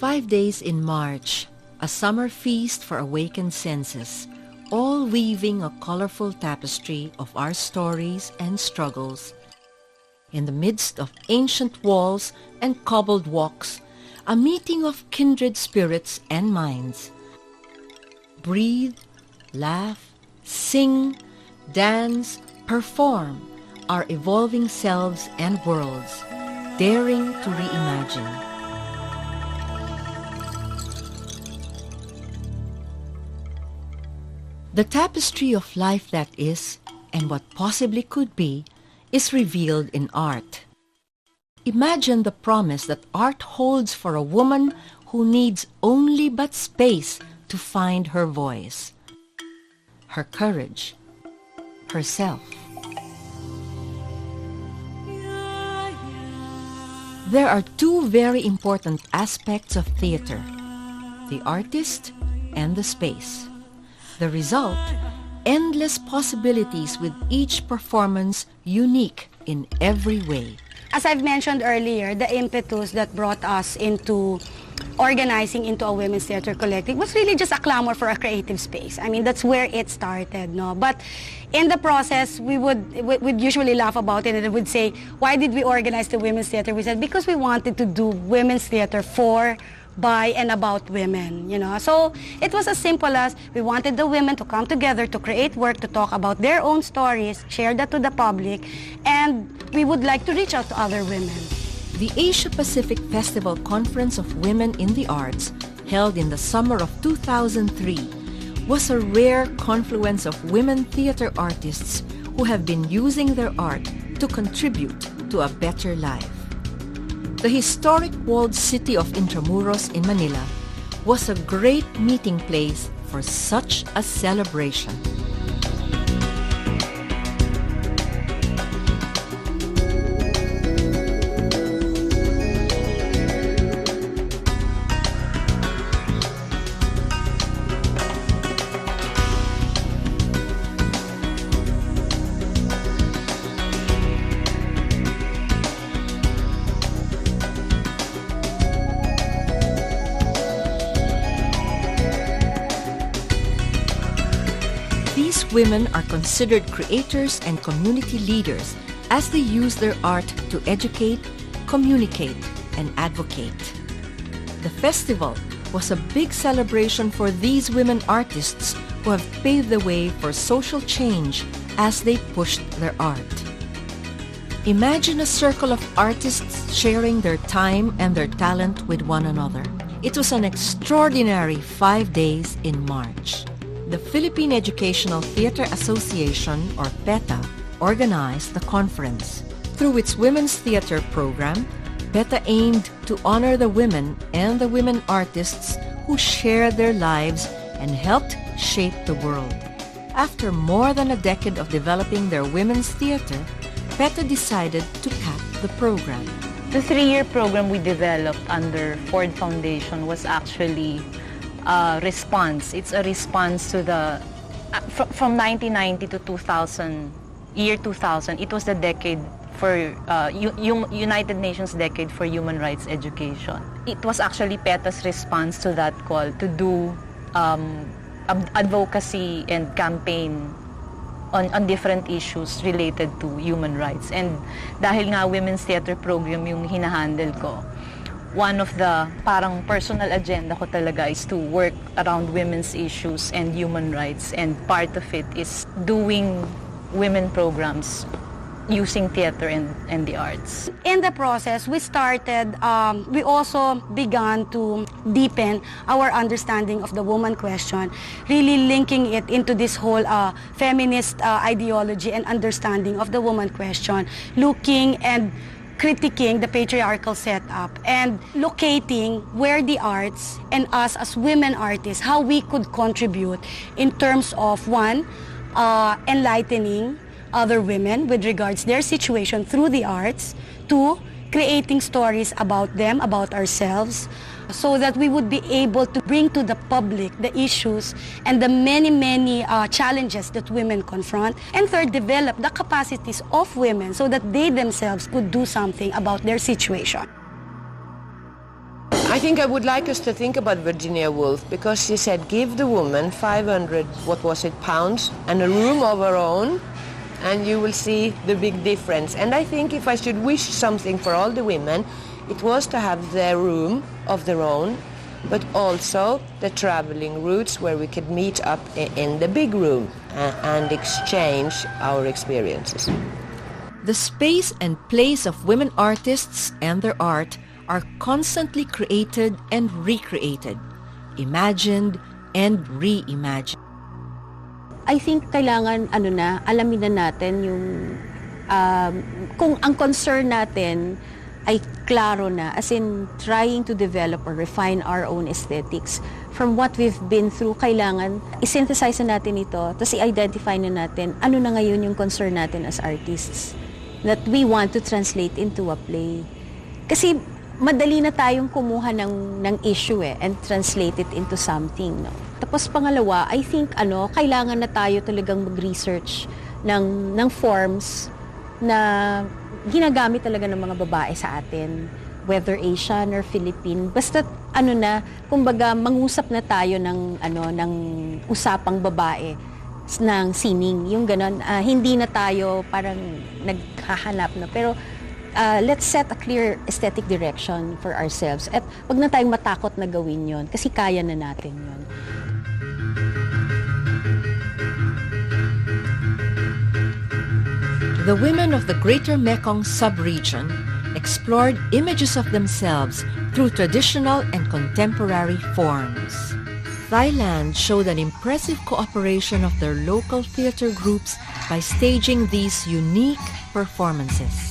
5 days in March, a summer feast for awakened senses, all weaving a colorful tapestry of our stories and struggles. In the midst of ancient walls and cobbled walks, a meeting of kindred spirits and minds. Breathe, laugh, sing, dance, perform our evolving selves and worlds, daring to reimagine. The tapestry of life that is, and what possibly could be, is revealed in art. Imagine the promise that art holds for a woman who needs only but space to find her voice, her courage, herself. There are two very important aspects of theater, the artist and the space. The result, endless possibilities with each performance unique in every way. As I've mentioned earlier, the impetus that brought us into organizing into a women's theater collective was really just a clamor for a creative space. I mean, that's where it started, no? But in the process, we'd usually laugh about it and would say, why did we organize the women's theater? We said, because we wanted to do women's theater for, by, and about women, you know. So it was as simple as we wanted the women to come together to create work, to talk about their own stories, share that to the public, and we would like to reach out to other women. The Asia-Pacific Festival Conference of Women in the Arts, held in the summer of 2003, was a rare confluence of women theater artists who have been using their art to contribute to a better life. The historic walled city of Intramuros in Manila was a great meeting place for such a celebration. These women are considered creators and community leaders as they use their art to educate, communicate, and advocate. The festival was a big celebration for these women artists who have paved the way for social change as they pushed their art. Imagine a circle of artists sharing their time and their talent with one another. It was an extraordinary 5 days in March. The Philippine Educational Theater Association, or PETA, organized the conference. Through its women's theater program, PETA aimed to honor the women and the women artists who shared their lives and helped shape the world. After more than a decade of developing their women's theater, PETA decided to cap the program. The 3-year program we developed under Ford Foundation was actually response. It's a response to the from 1990 to 2000, year 2000. It was the decade for United Nations Decade for Human Rights Education. It was actually PETA's response to that call to do advocacy and campaign on different issues related to human rights. And dahil nga women's theater program yung hinahandle ko, one of the parang personal agenda ko talaga is to work around women's issues and human rights, and part of it is doing women programs using theater and the arts. In the process, we also began to deepen our understanding of the woman question, really linking it into this whole feminist ideology and understanding of the woman question, looking and critiquing the patriarchal setup and locating where the arts and us as women artists, how we could contribute in terms of, one, enlightening other women with regards their situation through the arts, two, creating stories about them, about ourselves, so that we would be able to bring to the public the issues and the many challenges that women confront. And third, develop the capacities of women so that they themselves could do something about their situation. I think I would like us to think about Virginia Woolf, because she said, give the woman 500, what was it, pounds, and a room of her own, and you will see the big difference. And I think if I should wish something for all the women, it was to have their room of their own, but also the traveling routes where we could meet up in the big room and exchange our experiences. The space and place of women artists and their art are constantly created and recreated, imagined and reimagined. I think kailangan alamin na natin yung kung ang concern natin ay klaro na, as in trying to develop or refine our own aesthetics. From what we've been through, kailangan i-synthesize na natin ito, tapos i-identify na natin ano na ngayon yung concern natin as artists that we want to translate into a play. Kasi madali na tayong kumuha ng issue and translate it into something. No? Tapos pangalawa, I think kailangan na tayo talagang mag-research ng forms na ginagamit talaga ng mga babae sa atin, whether Asian or Philippine. Basta kumbaga mangusap na tayo ng usapang babae ng sining, yung ganon. Hindi na tayo parang naghahanap na, pero let's set a clear aesthetic direction for ourselves. At wag na tayong matakot na gawin yon, kasi kaya na natin yon. The women of the Greater Mekong sub-region explored images of themselves through traditional and contemporary forms. Thailand showed an impressive cooperation of their local theater groups by staging these unique performances.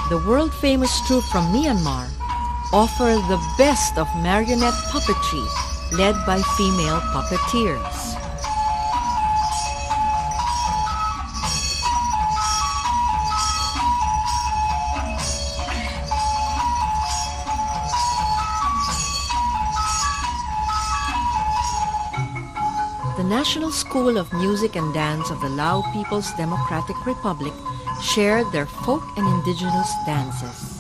The world-famous troupe from Myanmar offer the best of marionette puppetry led by female puppeteers. The National School of Music and Dance of the Lao People's Democratic Republic shared their folk and indigenous dances.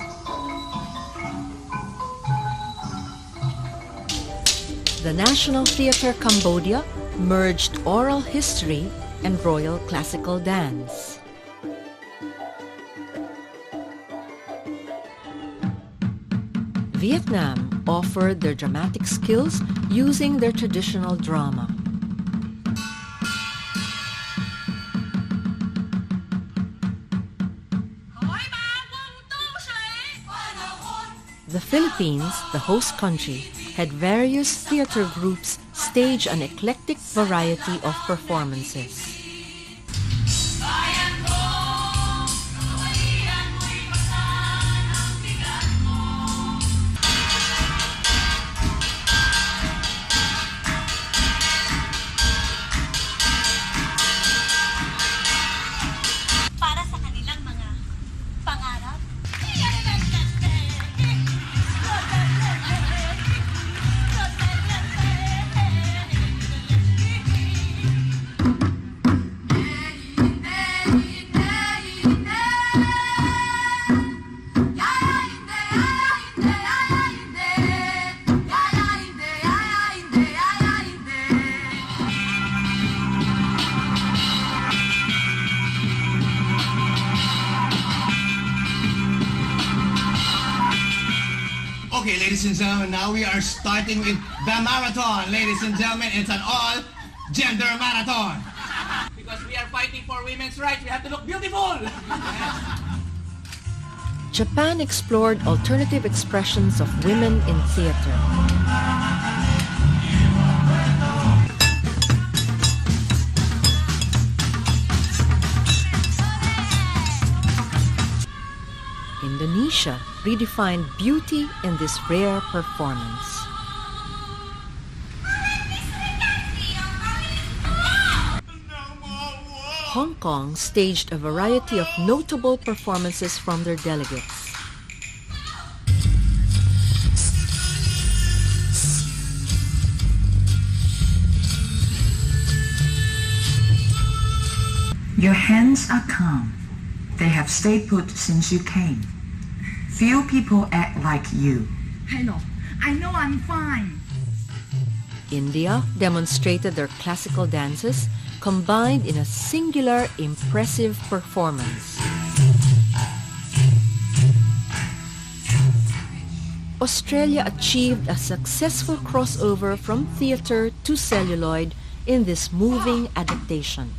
The National Theatre Cambodia merged oral history and royal classical dance. Vietnam offered their dramatic skills using their traditional drama. The Philippines, the host country, had various theater groups stage an eclectic variety of performances. Okay, ladies and gentlemen, now we are starting with the marathon. Ladies and gentlemen, it's an all-gender marathon. Because we are fighting for women's rights, we have to look beautiful. Japan explored alternative expressions of women in theater. Asia redefined beauty in this rare performance. Hong Kong staged a variety of notable performances from their delegates. Your hands are calm. They have stayed put since you came. Few people act like you. Hello, I know I'm fine. India demonstrated their classical dances combined in a singular, impressive performance. Australia achieved a successful crossover from theatre to celluloid in this moving adaptation.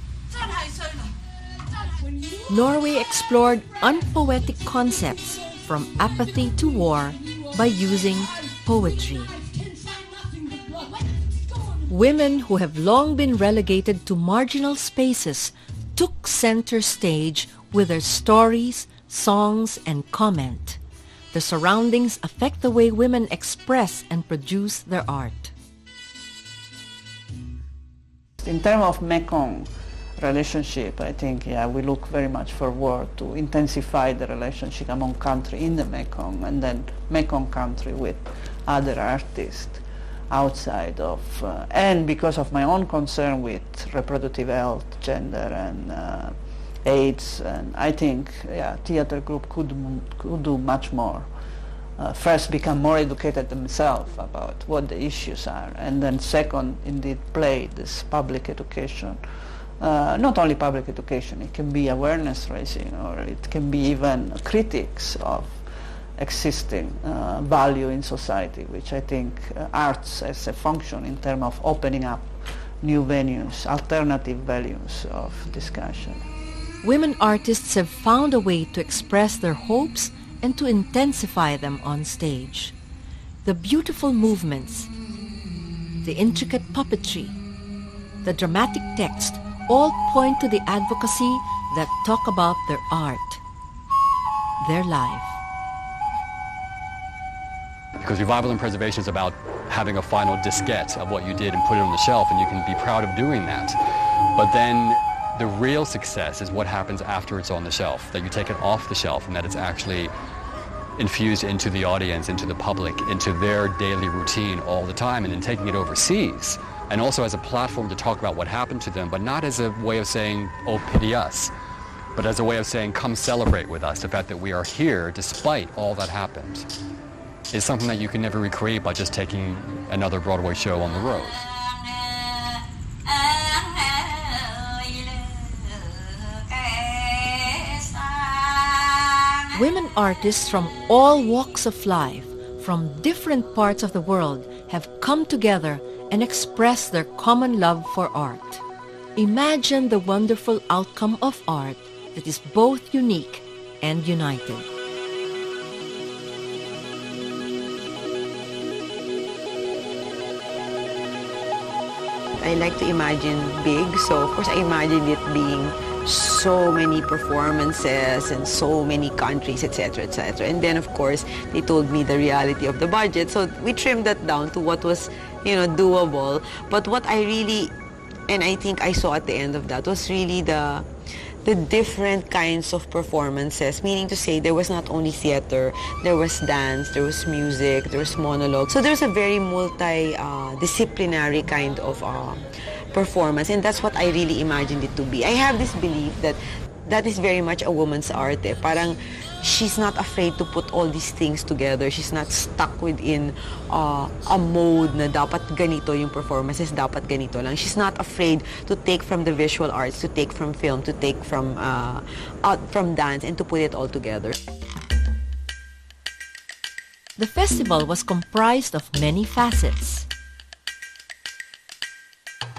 Norway explored unpoetic concepts from apathy to war by using poetry. Women who have long been relegated to marginal spaces took center stage with their stories, songs, and comment. The surroundings affect the way women express and produce their art. In terms of Mekong relationship, I think, we look very much forward to intensify the relationship among countries in the Mekong, and then Mekong country with other artists outside of, and because of my own concern with reproductive health, gender, and AIDS, and I think, theater group could do much more. First, become more educated themselves about what the issues are, and then second, indeed, play this public education. Not only public education, it can be awareness raising, or it can be even critics of existing value in society, which I think arts as a function in terms of opening up new venues, alternative values of discussion. Women artists have found a way to express their hopes and to intensify them on stage. The beautiful movements, the intricate puppetry, the dramatic text all point to the advocacy that talk about their art, their life. Because revival and preservation is about having a final diskette of what you did and put it on the shelf, and you can be proud of doing that. But then the real success is what happens after it's on the shelf, that you take it off the shelf and that it's actually infused into the audience, into the public, into their daily routine all the time, and then taking it overseas. And also as a platform to talk about what happened to them, but not as a way of saying, oh, pity us, but as a way of saying, come celebrate with us. The fact that we are here despite all that happened is something that you can never recreate by just taking another Broadway show on the road. Women artists from all walks of life, from different parts of the world, have come together and express their common love for art. Imagine the wonderful outcome of art that is both unique and united. I like to imagine big, so of course I imagine it being so many performances and so many countries, etc., etc. And then of course they told me the reality of the budget, so we trimmed that down to what was, doable. But what I really, and I think I saw at the end of that, was really the different kinds of performances, meaning to say there was not only theater, there was dance, there was music, there was monologue. So there's a very multi-disciplinary kind of performance, and that's what I really imagined it to be. I have this belief that is very much a woman's art. Parang she's not afraid to put all these things together. She's not stuck within a mode na dapat ganito yung performances, dapat ganito lang. She's not afraid to take from the visual arts, to take from film, to take from dance, and to put it all together. The festival was comprised of many facets.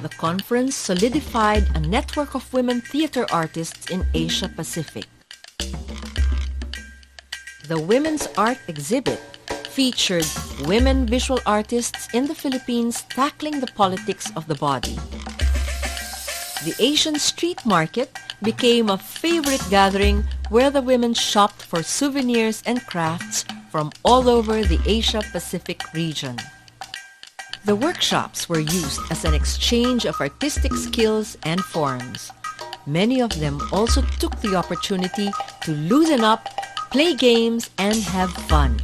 The conference solidified a network of women theater artists in Asia Pacific. The Women's Art Exhibit featured women visual artists in the Philippines tackling the politics of the body. The Asian Street Market became a favorite gathering where the women shopped for souvenirs and crafts from all over the Asia-Pacific region. The workshops were used as an exchange of artistic skills and forms. Many of them also took the opportunity to loosen up, play games, and have fun.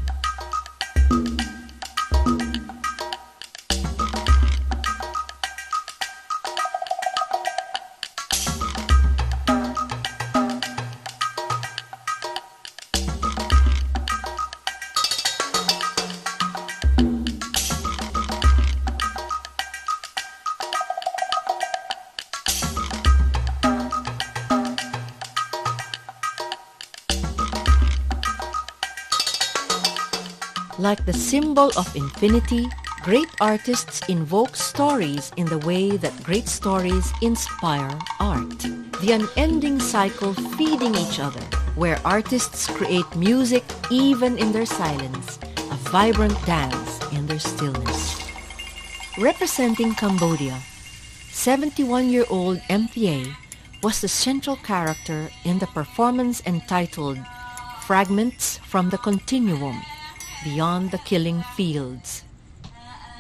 Like the symbol of infinity, great artists invoke stories in the way that great stories inspire art. The unending cycle feeding each other, where artists create music even in their silence, a vibrant dance in their stillness. Representing Cambodia, 71-year-old MPA was the central character in the performance entitled Fragments from the Continuum, Beyond the Killing Fields.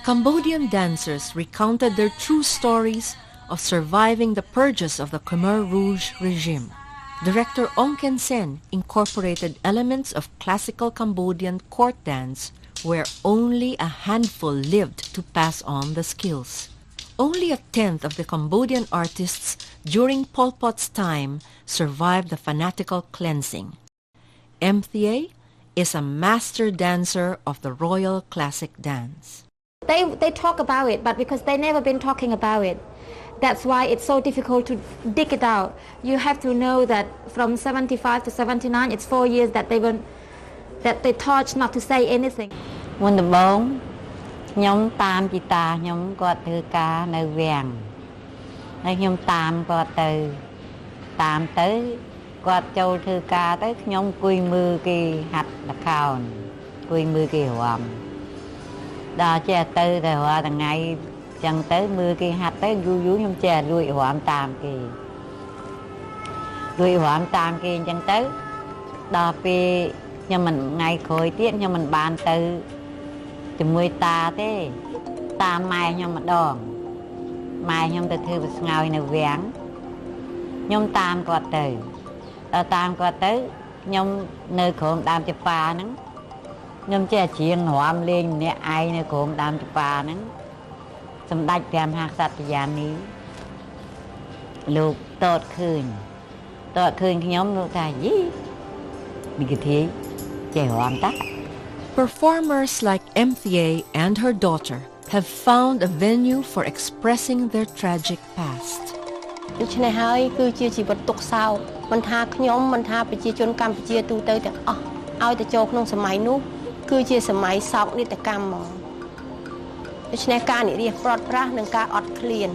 Cambodian dancers recounted their true stories of surviving the purges of the Khmer Rouge regime. Director Ong Ken Sen incorporated elements of classical Cambodian court dance where only a handful lived to pass on the skills. Only a tenth of the Cambodian artists during Pol Pot's time survived the fanatical cleansing. Mthea is a master dancer of the Royal Classic Dance. They talk about it, but because they never been talking about it, that's why it's so difficult to dig it out. You have to know that from 75 to 79, it's 4 years that they taught not to say anything. មុនដំបូងខ្ញុំតាមជីតាខ្ញុំគាត់ធ្វើការនៅវាំងហើយខ្ញុំតាមគាត់ទៅគាត់ចូលធ្វើការទៅខ្ញុំអង្គុយមើលគេហាត់ល្ខោនអង្គុយមើលគេរាំដល់ចេះទៅរាល់ថ្ងៃចឹងទៅមើលគេហាត់ទៅយូរខ្ញុំចេះលួចរាំតាមគេអញ្ចឹងទៅដល់ពេលខ្ញុំមិនថ្ងៃក្រោយទៀតខ្ញុំមិនបានទៅជាមួយតាទេតាមម៉ែខ្ញុំម្ដងម៉ែខ្ញុំទៅធ្វើស្ងោយនៅវាំងខ្ញុំតាមគាត់ទៅខ្ញុំនៅក្រុមដើមចាប៉ាហ្នឹងខ្ញុំចេះច្រៀងរាំលេងម្នាក់ឯងនៅក្រុមដើមចាប៉ាហ្នឹងសម្ដេចព្រះមហាក្សត្រយានីលោកតតឃើញខ្ញុំលោកថាយីមីកធាចេះរាំតា Performers like Mthea and her daughter have found a venue for expressing their tragic past. ដូច្នេះហើយគឺជាជីវិតទុក្ខសោកមិនថាខ្ញុំមិនថាប្រជាជនកម្ពុជាទូទៅទាំងអស់ឲ្យទៅចូលក្នុងសម័យនោះគឺជាសម័យសោកនាដកម្មហ្មងដូច្នេះការនិរាសប្រត់ប្រាស់និងការអត់ឃ្លាន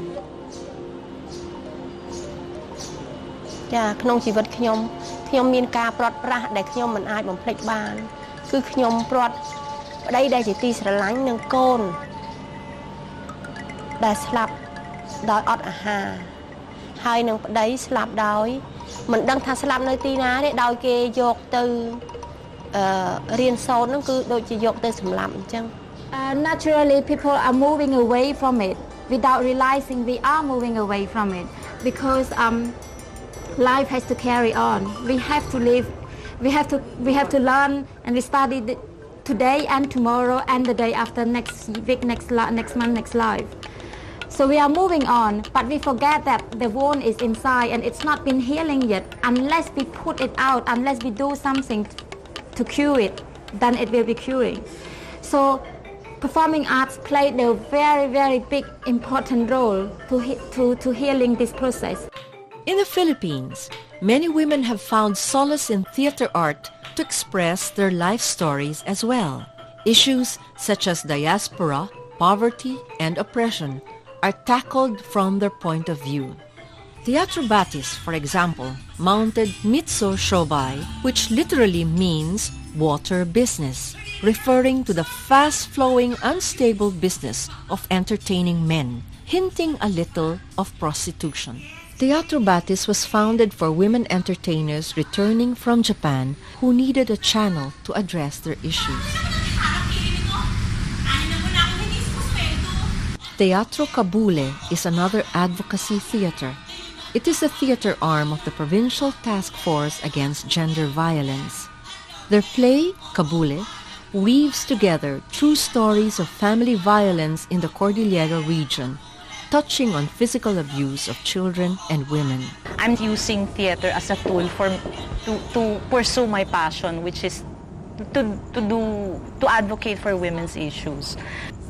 ចាក្នុងជីវិតខ្ញុំមានការប្រត់ប្រាស់ដែលខ្ញុំមិនអាចបំភ្លេចបានគឺខ្ញុំប្រត់ប្តីដែលជាទីស្រឡាញ់និងកូនដែលស្លាប់ដោយអត់អាហារហើយនឹងប្តីស្លាប់ដោយមិនដឹងថាស្លាប់នៅទីណាទេដោយគេយកទៅរៀនសូត្រហ្នឹងគឺដូចជាយកទៅសម្លាប់អញ្ចឹង Naturally, people are moving away from it without realizing we are moving away from it because life has to carry on. We have to live. We have to learn and we study today and tomorrow and the day after, next week, next month, next life. So we are moving on, but we forget that the wound is inside and it's not been healing yet. Unless we put it out, unless we do something to cure it, then it will be curing. So performing arts played a very, very big, important role to healing this process. In the Philippines, many women have found solace in theater art to express their life stories as well. Issues such as diaspora, poverty, and oppression are tackled from their point of view. Teatro Batis, for example, mounted Mitso Shobai, which literally means water business, referring to the fast-flowing, unstable business of entertaining men, hinting a little of prostitution. Teatro Batis was founded for women entertainers returning from Japan who needed a channel to address their issues. Teatro Kabule is another advocacy theater. It is the theater arm of the Provincial Task Force Against Gender Violence. Their play, Kabule, weaves together true stories of family violence in the Cordillera region, touching on physical abuse of children and women. I'm using theater as a tool to pursue my passion, which is to advocate for women's issues.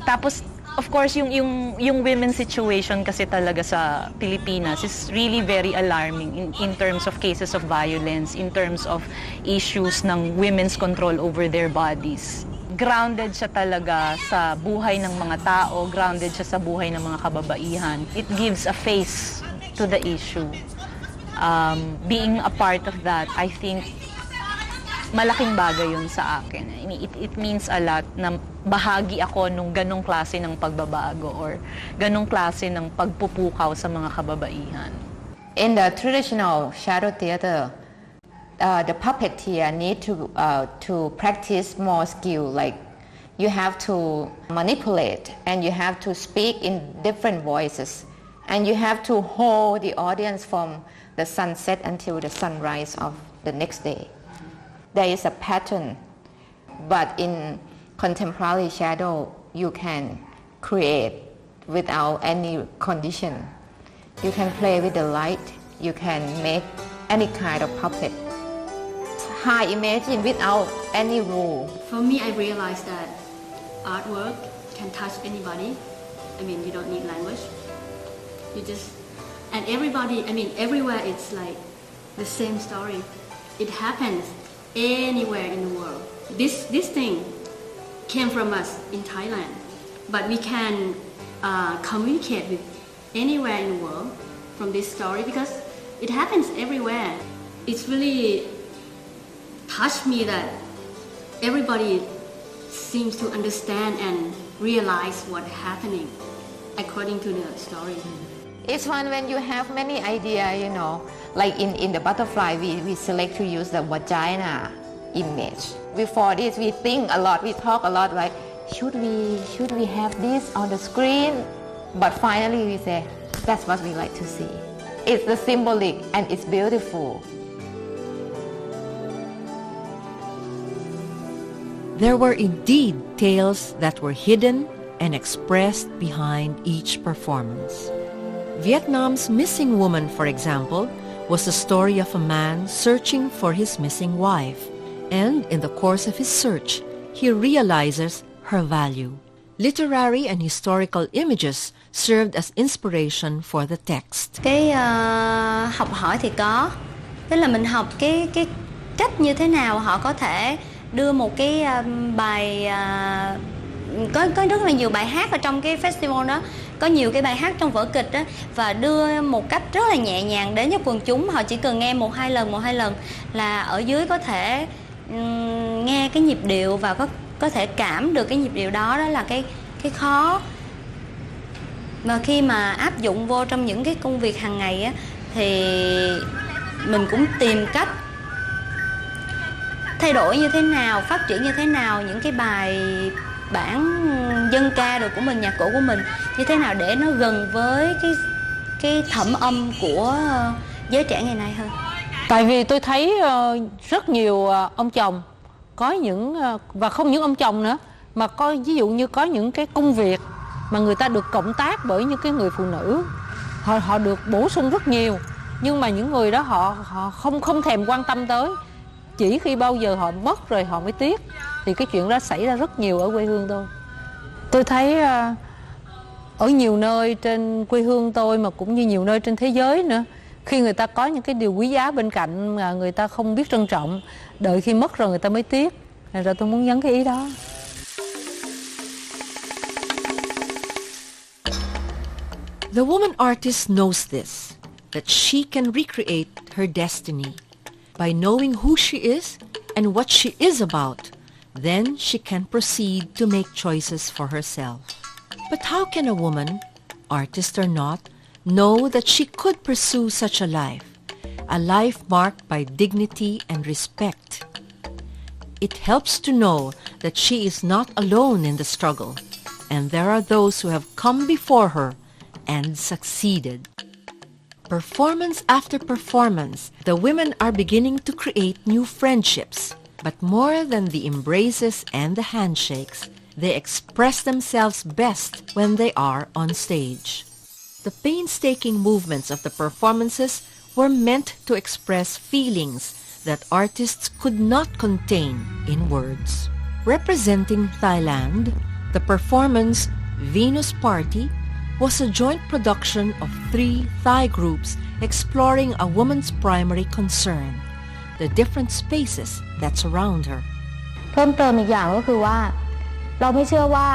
Tapos, of course, yung women's situation kasi talaga sa Pilipinas is really very alarming in terms of cases of violence, in terms of issues ng women's control over their bodies. Grounded siya talaga sa buhay ng mga tao, grounded siya sa buhay ng mga kababaihan. It gives a face to the issue. Being a part of that, I think, malaking bagay yun sa akin. I mean, it means a lot na bahagi ako nung ganong klase ng pagbabago or ganong klase ng pagpupukaw sa mga kababaihan. In the traditional shadow theater, the puppeteer need to practice more skill. Like you have to manipulate and you have to speak in different voices and you have to hold the audience from the sunset until the sunrise of the next day. There is a pattern, but in contemporary shadow, you can create without any condition. You can play with the light, you can make any kind of puppet. High imagine without any rule. For me, I realized that artwork can touch anybody. I mean, you don't need language. You just, and everybody, I mean, everywhere it's like the same story. It happens anywhere in the world. This thing came from us in Thailand, but we can communicate with anywhere in the world from this story because it happens everywhere. It's really touched me that everybody seems to understand and realize what's happening according to the story. It's fun when you have many ideas, you know. Like in the butterfly, we select to use the vagina image. Before this, we think a lot, we talk a lot, like, should we have this on the screen? But finally we say, that's what we like to see. It's the symbolic and it's beautiful. There were indeed tales that were hidden and expressed behind each performance. Vietnam's Missing Woman, for example, was the story of a man searching for his missing wife. And in the course of his search, he realizes her value. Literary and historical images served as inspiration for the text. Cái học hỏi thì có, tức là mình học cái cách như thế nào họ có thể đưa một cái bài có rất là nhiều bài hát ở trong cái festival đó, có nhiều cái bài hát trong vở kịch đó, và đưa một cách rất là nhẹ nhàng đến với quần chúng. Họ chỉ cần nghe một hai lần là ở dưới có thể nghe cái nhịp điệu và có thể cảm được cái nhịp điệu đó. Đó là cái khó. Và khi mà áp dụng vô trong những cái công việc hàng ngày á, thì mình cũng tìm cách thay đổi như thế nào, phát triển như thế nào những cái bài bản dân ca rồi của mình, nhạc cụ của mình như thế nào để nó gần với cái thẩm âm của giới trẻ ngày nay hơn. Tại vì tôi thấy rất nhiều ông chồng có những, và không những ông chồng nữa, mà có ví dụ như có những cái công việc mà người ta được cộng tác bởi những cái người phụ nữ, họ được bổ sung rất nhiều, nhưng mà những người đó họ không thèm quan tâm tới, chỉ khi bao giờ họ mất rồi họ mới tiếc. Thì cái chuyện đó xảy ra rất nhiều ở quê hương tôi. Tôi thấy ở nhiều nơi trên quê hương tôi mà cũng như nhiều nơi trên thế giới nữa, khi người ta có những cái điều quý giá bên cạnh mà người ta không biết trân trọng, đợi khi mất rồi người ta mới tiếc. Nên ra tôi muốn nhấn cái ý đó. The woman artist knows this, that she can recreate her destiny. By knowing who she is and what she is about, then she can proceed to make choices for herself. But how can a woman, artist or not, know that she could pursue such a life marked by dignity and respect. It helps to know that she is not alone in the struggle, and there are those who have come before her and succeeded. Performance after performance, the women are beginning to create new friendships. But more than the embraces and the handshakes, they express themselves best when they are on stage. The painstaking movements of the performances were meant to express feelings that artists could not contain in words. Representing Thailand, the performance Venus Party was a joint production of 3 Thai groups exploring a woman's primary concern, the different spaces that surround her. เพิ่มเติมอีกอย่างก็คือว่าเราไม่เชื่อว่า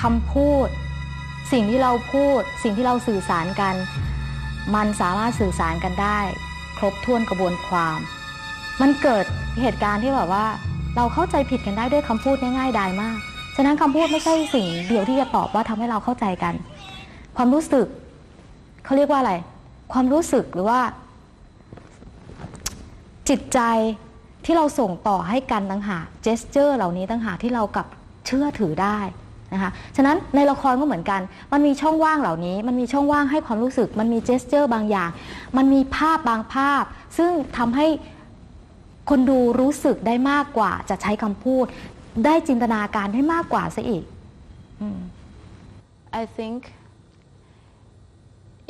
คำพูดสิ่งที่เราพูดสิ่งที่เราสื่อสารกันมันสามารถสื่อสารกันได้ครบถ้วนกระบวนความมันเกิดเหตุการณ์ที่แบบว่าเราเข้าใจผิดกันได้ด้วยคำพูดง่ายๆดายมากฉะนั้นคำพูดไม่ใช่สิ่งเดียวที่จะตอบว่าทำให้เราเข้าใจกันความรู้สึกเขาเรียกว่าอะไรความรู้สึกหรือว่าจิตใจที่เราส่งต่อให้กันต่างหากเจสเจอร์เหล่านี้ต่างหากที่เรากับเชื่อถือได้นะคะฉะนั้นในละครก็เหมือนกันมันมีช่องว่างเหล่านี้มันมีช่องว่างให้ความรู้สึกมันมีเจสเจอร์บางอย่างมันมีภาพบางภาพซึ่งทำให้คนดูรู้สึกได้มากกว่าจะใช้คำพูดได้จินตนาการได้มากกว่าซะอีก I think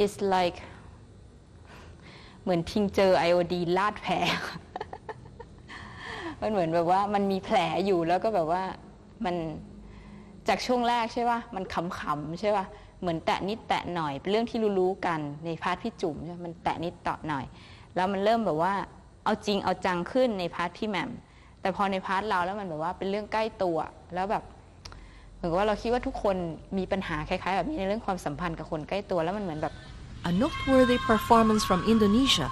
it's like เหมือนพิงเจอไอโอดีลาดแผล มันเหมือนแบบว่ามันมีแผลอยู่แล้วก็แบบว่ามันจากช่วงแรกใช่ป่ะมันขำๆใช่ป่ะเหมือนแตะนิดแตะหน่อยเป็นเรื่องที่รู้ๆกันในพาร์ทพี่จุ๋มใช่มันแตะนิดต่อหน่อยแล้วมันเริ่มแบบว่าเอาจริงเอาจังขึ้นในพาร์ทพี่แหม่มแต่พอในพาร์ทเราแล้วมันแบบว่าเป็นเรื่องใกล้ตัวแล้วแบบเหมือนกับว่าเราคิดว่าทุกคนมีปัญหาคล้ายๆแบบนี้ในเรื่องความสัมพันธ์กับคนใกล้ตัวแล้วมันเหมือนแบบ A noteworthy performance from Indonesia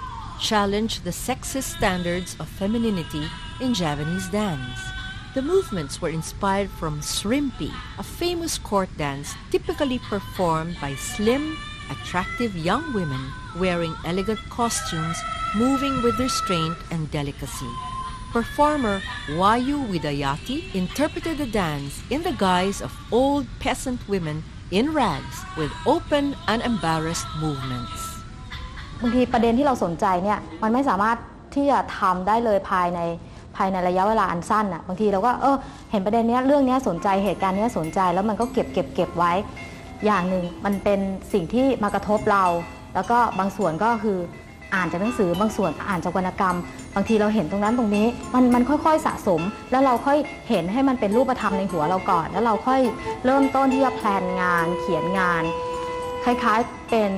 challenged the sexist standards of femininity in Javanese dance. The movements were inspired from Srimpi, a famous court dance typically performed by slim, attractive young women wearing elegant costumes, moving with restraint and delicacy. Performer Wayu Widayati interpreted the dance in the guise of old peasant women in rags with open, unembarrassed movements. บางทีประเด็นที่เราสนใจเนี่ยมันไม่สามารถที่จะทำได้เลยภายในระยะเวลาอันสั้นอ่ะบางทีเราก็เห็นประเด็นนี้เรื่องนี้สนใจเหตุการณ์นี้สนใจแล้วมันก็เก็บไว้อย่างหนึ่งมันเป็นสิ่งที่มากระทบเราแล้วก็บางส่วนก็คืออ่านจากหนังสือบางส่วนอ่านจากวรรณกรรมบางทีเราเห็นตรงนั้นตรงนี้มันค่อยๆสะสมแล้วเราค่อยเห็นให้มันเป็นรูปธรรมในหัวเราก่อนแล้วเราค่อยเริ่มต้นที่จะแพลนงานเขียนงานคล้ายๆเป็น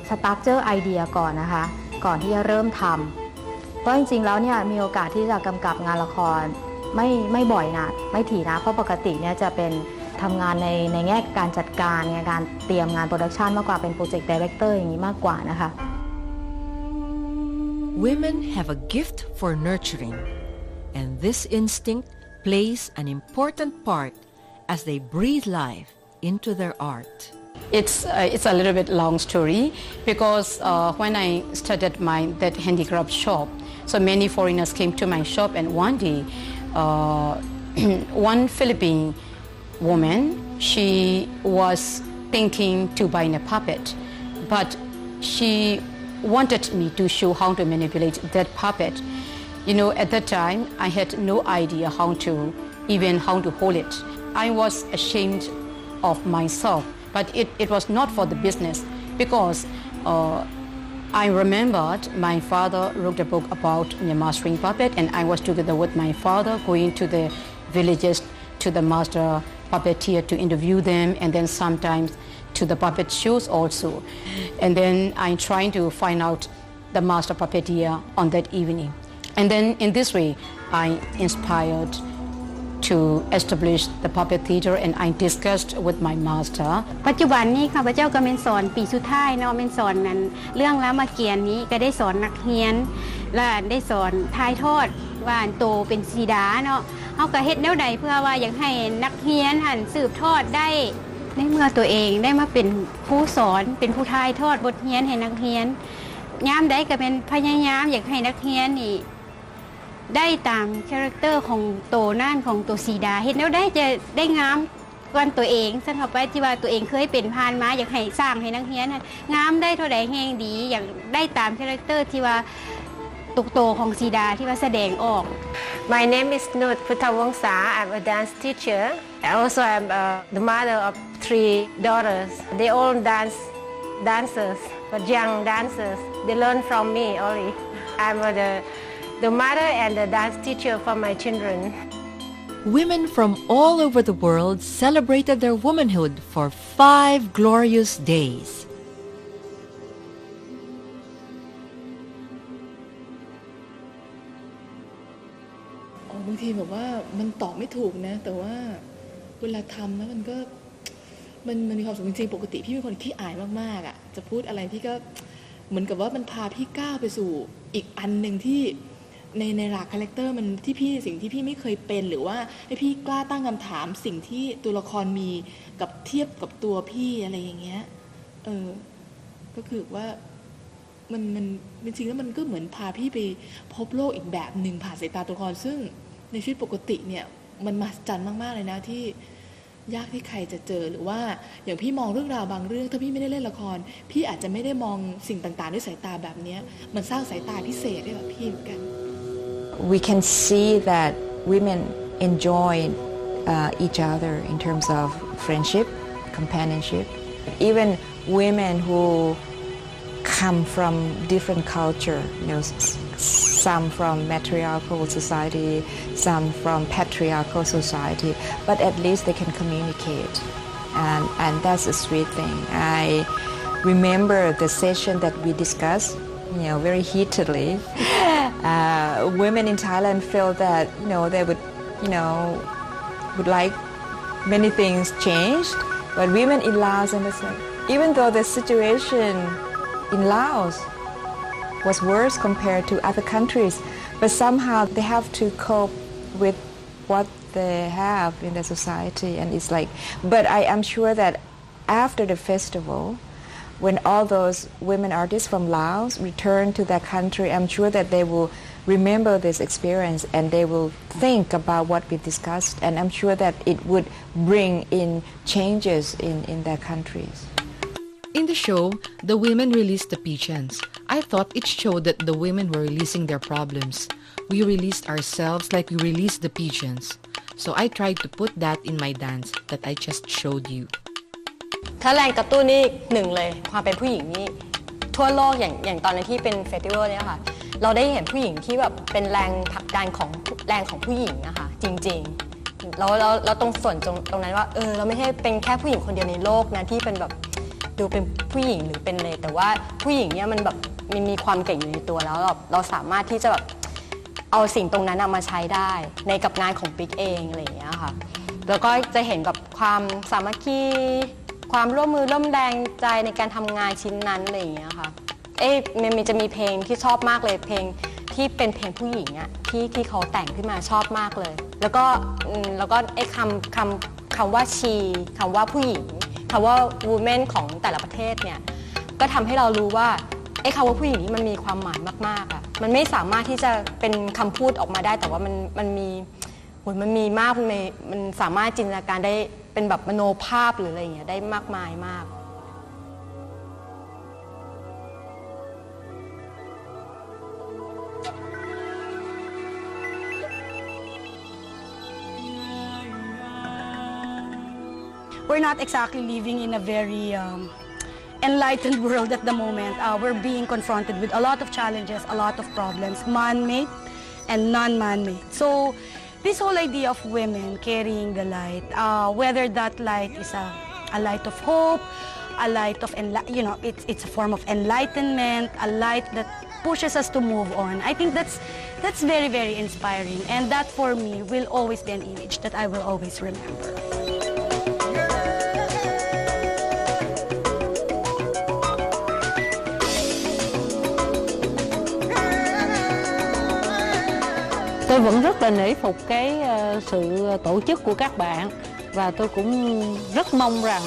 สตรัคเจอร์ไอเดียก่อนนะคะก่อนที่จะเริ่มทำเพราะจริงๆแล้วเนี่ยมีโอกาสที่จะกำกับงานละครไม่บ่อยนะไม่ถี่นะเพราะปกติเนี่ยจะเป็นทำงานในแง่การจัดการในการเตรียมงานโปรดักชันมากกว่าเป็นโปรเจกต์ไดเรคเตอร์อย่างนี้มากกว่านะคะ Women have a gift for nurturing, and this instinct plays an important part as they breathe life into their art. It's a little bit long story because when I started that handicraft shop, so many foreigners came to my shop, and one day one Philippine woman, she was thinking to buy a puppet, but she wanted me to show how to manipulate that puppet. You know, at that time I had no idea how to hold it. I was ashamed of myself, but it was not for the business because I remembered my father wrote a book about mastering puppet, and I was together with my father going to the villages to the master puppeteer to interview them, and then sometimes to the puppet shows also. And then I trying to find out the master puppeteer on that evening. And then in this way, I inspired to establish the puppet theater, and I discussed with my master. ปัจจุบันนี้ข้าพเจ้าก็เป็นสอนปีสุดท้ายเนาะเป็นสอนนั้นเรื่องรามเกียรติ์นี้ก็ได้สอนนักเรียนและได้สอนถ่ายทอดว่าโตเป็นสีดาเนาะเฮาก็เฮ็ดแนวใดเพื่อว่าอยากให้นักเรียนหันสืบทอดได้ ในเมื่อตัวเองได้มาเป็นผู้สอนเป็นผู้ถ่ายทอดบทเรียนให้นักเรียนยามใดก็เป็นพยายามอยากให้นักเรียนนี่ได้ตามคาแรคเตอร์ของตัวนั่นของตัวสีดาเห็นแล้วได้จะได้งามกันตัวเองสังเข้าไปที่ว่าตัวเองเคยเป็นผ่านมาอยากให้สร้างให้นักเรียนงามได้เท่าใดแห่งดีอยากได้ตามคาแรคเตอร์ที่ว่าตุกโตของสีดาที่ว่าแสดงออก My name is Nut Putawongsa. I'm a dance teacher. Also, I'm the mother of 3 daughters. They all dancers, but young dancers. They learn from me only. I'm the mother and the dance teacher for my children. Women from all over the world celebrated their womanhood for 5 glorious days. บางทีแบบว่ามันตอบไม่ถูกนะแต่ว่าเวลาทำแล้วมันก็มันมีความสุขจริงๆปกติพี่เป็นคนขี้อายมากๆอ่ะจะพูดอะไรพี่ก็เหมือนกับว่ามันพาพี่ก้าวไปสู่อีกอันหนึ่งที่ในหลักคาแรคเตอร์มันที่พี่สิ่งที่พี่ไม่เคยเป็นหรือว่าให้พี่กล้าตั้งคำถามสิ่งที่ตัวละครมีกับเทียบกับตัวพี่อะไรอย่างเงี้ยก็คือว่ามันจริงๆแล้วมันก็เหมือนพาพี่ไปพบโลกอีกแบบหนึ่งผ่านสายตาตัวละครซึ่งในชีวิตปกติเนี่ยมันมหัศจรรย์มากๆเลยนะที่ยากที่ใครจะเจอหรือว่าอย่างพี่มองเรื่องราวบางเรื่องถ้าพี่ไม่ได้เล่นละครพี่อาจจะไม่ได้มองสิ่งต่างๆด้วยสายตาแบบนี้มันสร้างสายตาพิเศษให้กับพี่เหมือนกัน We can see that women enjoy each other in terms of friendship, companionship. Even women who come from different culture, some from matriarchal society, some from patriarchal society, but at least they can communicate, and that's a sweet thing. I remember the session that we discussed, very heatedly. Women in Thailand felt that they would like many things changed, but women in Laos understand. Even though the situation in Laos was worse compared to other countries, but somehow they have to cope with what they have in the society, and it's like, but I am sure that after the festival, when all those women artists from Laos return to their country, I'm sure that they will remember this experience and they will think about what we discussed, and I'm sure that it would bring in changes in their countries. In the show, the women released the pigeons. I thought it showed that the women were releasing their problems. We released ourselves like we released the pigeons. So I tried to put that in my dance that I just showed you. ถ้าแรงกระตุ้นนี่หนึ่งเลยความเป็นผู้หญิงนี่ทั่วโลกอย่างตอนที่เป็นเฟสติวัลเนี่ยค่ะเราได้เห็นผู้หญิงที่แบบเป็นแรงผลักดันของผู้หญิงนะคะจริงๆแล้วตรงส่วนตรงนั้นว่าเราไม่ใช่เป็นแค่ผู้หญิงคนเดียวในโลกนะที่เป็นแบบดูเป็นผู้หญิงหรือเป็นเลยแต่ว่าผู้หญิงเนี่ยมันแบบมีความเก่งอยู่ในตัวแล้วเราสามารถที่จะแบบเอาสิ่งตรงนั้นมาใช้ได้ในกับงานของปิ๊กเองอะไรอย่างเงี้ยค่ะแล้วก็จะเห็นกับความสามัคคีความร่วมมือร่วมแรงใจในการทำงานชิ้นนั้นอะไรอย่างเงี้ยค่ะมันจะมีเพลงที่ชอบมากเลยเพลงที่เป็นเพลงผู้หญิงอะที่เขาแต่งขึ้นมาชอบมากเลยแล้วก็คำว่าชีคำว่าผู้หญิงคำว่า woman ของแต่ละประเทศเนี่ยก็ทำให้เรารู้ว่าคำว่าผู้หญิงนี้มันมีความหมายมากๆอะมันไม่สามารถที่จะเป็นคำพูดออกมาได้แต่ว่ามันมีมากมันสามารถจินตนาการได้เป็นแบบมโนภาพหรืออะไรอย่างเงี้ยได้มากมายมาก We're not exactly living in a very enlightened world at the moment. We're being confronted with a lot of challenges, a lot of problems, man-made and non-man-made. So this whole idea of women carrying the light, whether that light is a light of hope, a light of, it's a form of enlightenment, a light that pushes us to move on. I think that's very, very inspiring, and that for me will always be an image that I will always remember. Tôi vẫn rất là nể phục cái sự tổ chức của các bạn. Và tôi cũng rất mong rằng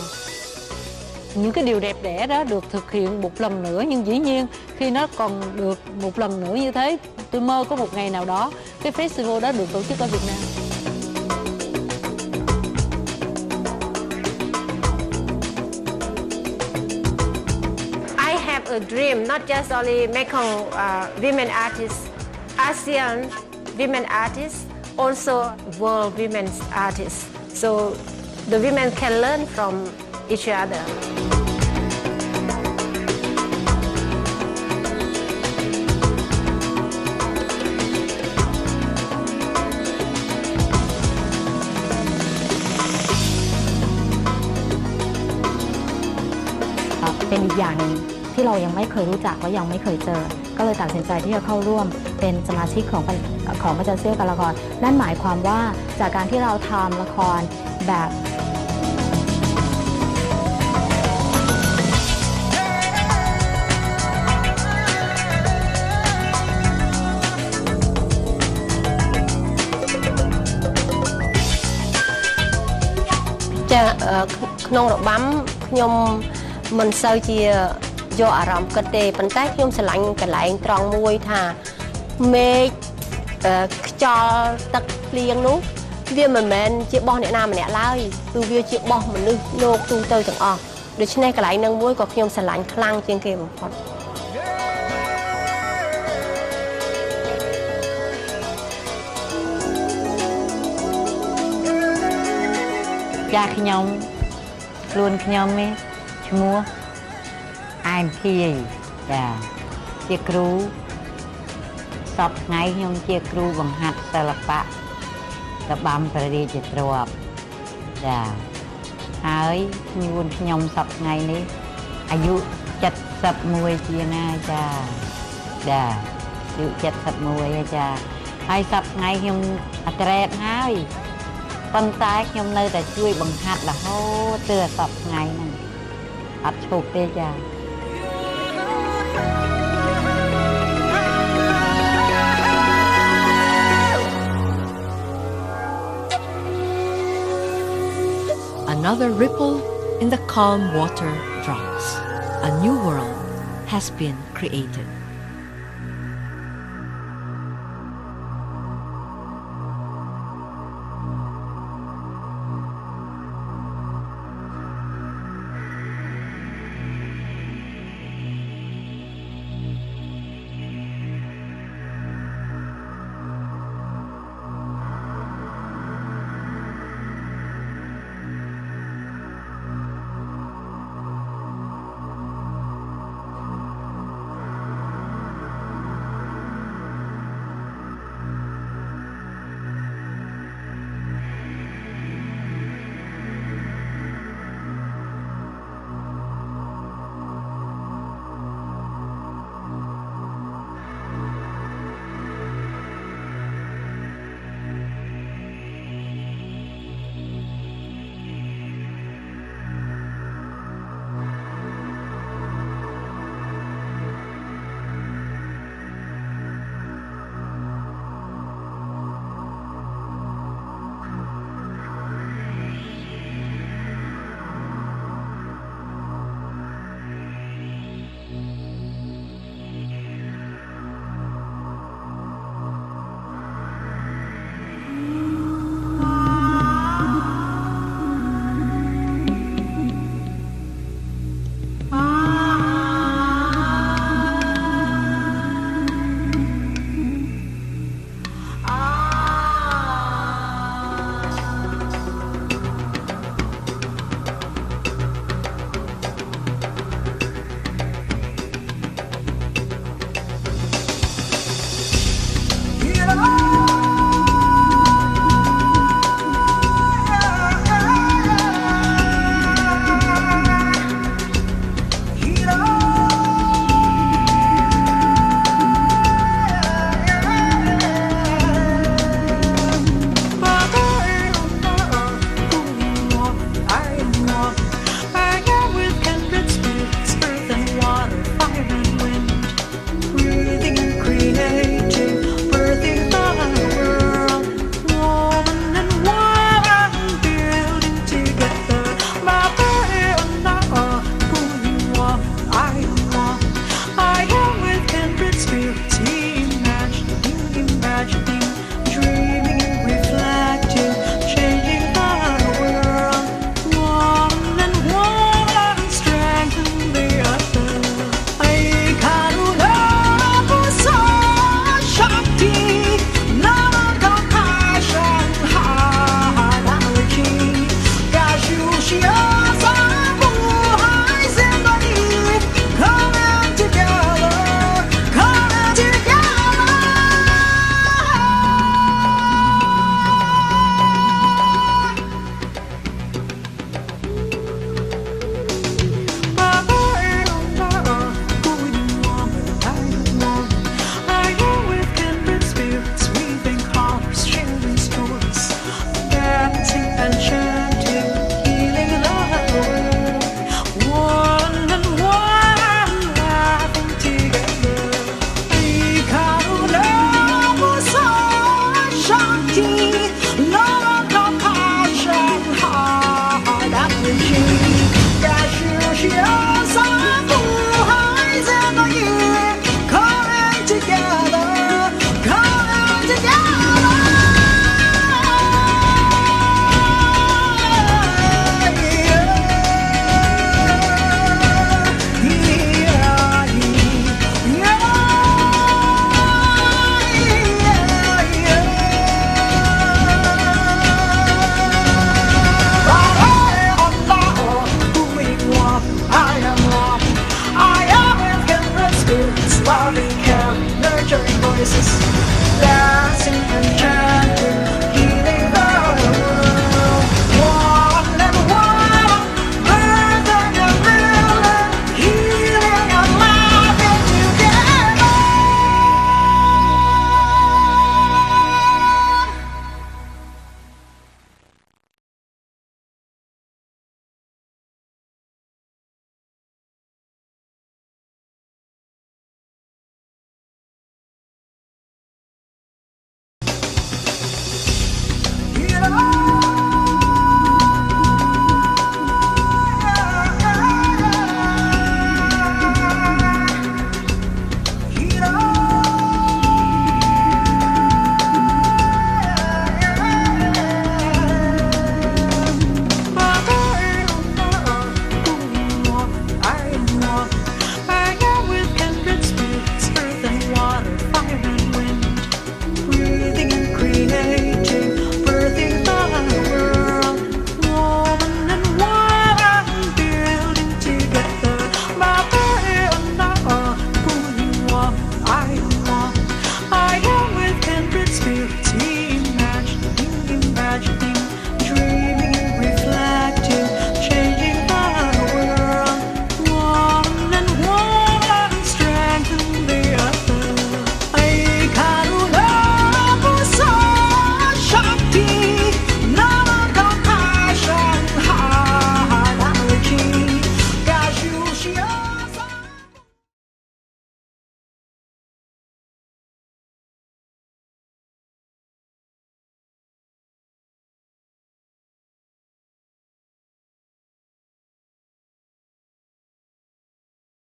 những cái điều đẹp đẽ đó được thực hiện một lần nữa. Nhưng dĩ nhiên khi nó còn được một lần nữa như thế, tôi mơ có một ngày nào đó cái festival đó được tổ chức ở Việt Nam. I have a dream, not just only Mekong women artists, ASEAN women artists, also world women artists. So the women can learn from each other.เป็นอีกอย่างหนึ่งที่เรายังไม่เคยรู้จักและยังไม่เคยเจอก็เลยตัดสินใจที่จะเข้าร่วมเป็นสมาชิกของประจันเซี่ยวการละครนั่นหมายความว่าจากการที่เราทำละครแบบ ក្នុងរបាំខ្ញុំមិនសូវជាយកអារម្មណ៍គិតទេប៉ុន្តែខ្ញុំស្រឡាញ់កន្លែងត្រង់មួយថាមេឃខ្យល់ទឹកភ្លៀងនោះវាមិនមែនជាបោះអ្នកណាម្នាក់ឡើយគឺវាជាបោះមនុស្សលោកទូទៅទាំងអស់ដូច្នេះកន្លែងនឹងមួយក៏ខ្ញុំស្រឡាញ់ខ្លាំងជាងគេបំផុតចាខ្ញុំខ្លួនខ្ញុំនេះឈ្មោះអែមភាយចាជាគ្រូសពថ្ងៃខ្ញុំជាគ្រូបង្ហាត់សិល្បៈរបាំព្រះរាជទ្រព្យចាហើយខ្ញុំសពថ្ងៃនេះអាយុ71ជាងហើយចាអាយុ71ហើយចាហើយសពថ្ងៃខ្ញុំអត្រេតហើយប៉ុន្តែខ្ញុំនៅតែជួយបង្ហាត់រហូតទើបសពថ្ងៃហ្នឹងអត់ឈប់ទេចា Another ripple in the calm water drops. A new world has been created. loving care, nurturing voices.